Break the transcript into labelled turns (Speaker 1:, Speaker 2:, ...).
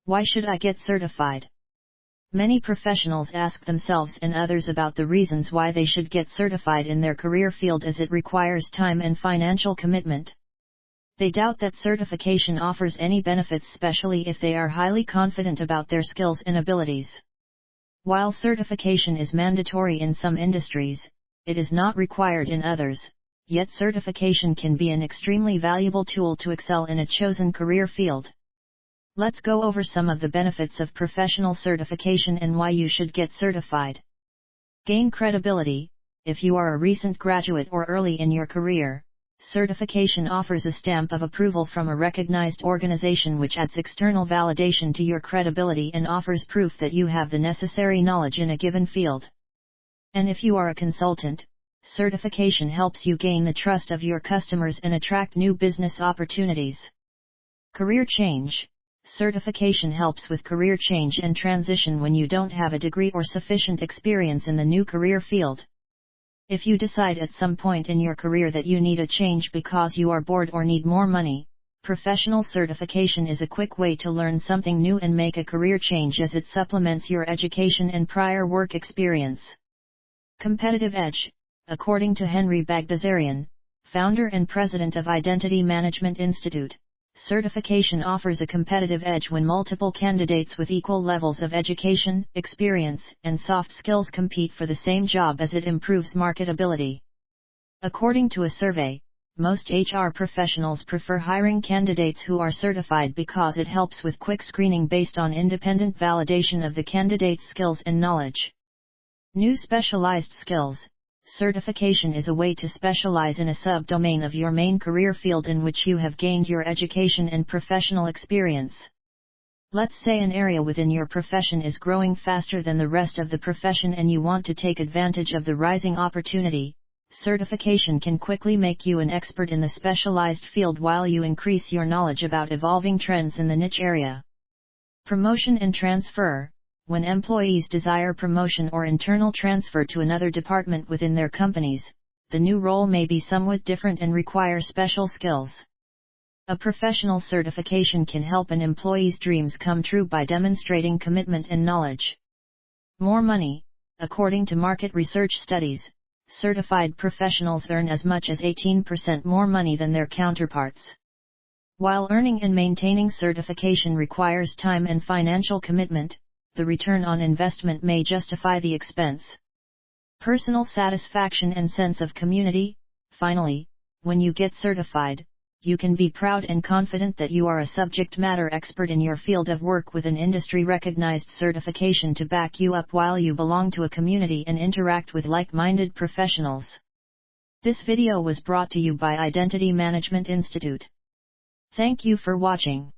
Speaker 1: Why should I get certified? Many professionals ask themselves and others about the reasons why they should get certified in their career field, as it requires time and financial commitment. They doubt that certification offers any benefits, especially if they are highly confident about their skills and abilities. While certification is mandatory in some industries, it is not required in others, yet certification can be an extremely valuable tool to excel in a chosen career field. Let's go over some of the benefits of professional certification and why you should get certified. Gain credibility. If you are a recent graduate or early in your career, certification offers a stamp of approval from a recognized organization, which adds external validation to your credibility and offers proof that you have the necessary knowledge in a given field. And if you are a consultant, certification helps you gain the trust of your customers and attract new business opportunities. Career change. Certification helps with career change and transition when you don't have a degree or sufficient experience in the new career field. If you decide at some point in your career that you need a change because you are bored or need more money, professional certification is a quick way to learn something new and make a career change, as it supplements your education and prior work experience. Competitive edge. According to Henry Bagdasarian, founder and president of Identity Management Institute, certification offers a competitive edge when multiple candidates with equal levels of education, experience, and soft skills compete for the same job, as it improves marketability. According to a survey, most HR professionals prefer hiring candidates who are certified because it helps with quick screening based on independent validation of the candidate's skills and knowledge. New specialized skills. Certification is a way to specialize in a subdomain of your main career field in which you have gained your education and professional experience. Let's say an area within your profession is growing faster than the rest of the profession and you want to take advantage of the rising opportunity. Certification can quickly make you an expert in the specialized field while you increase your knowledge about evolving trends in the niche area. Promotion and transfer. When employees desire promotion or internal transfer to another department within their companies, the new role may be somewhat different and require special skills. A professional certification can help an employee's dreams come true by demonstrating commitment and knowledge. More money. According to market research studies, certified professionals earn as much as 18% more money than their counterparts. While earning and maintaining certification requires time and financial commitment, the return on investment may justify the expense. Personal satisfaction and sense of community. Finally, when you get certified, you can be proud and confident that you are a subject matter expert in your field of work with an industry-recognized certification to back you up while you belong to a community and interact with like-minded professionals. This video was brought to you by Identity Management Institute. Thank you for watching.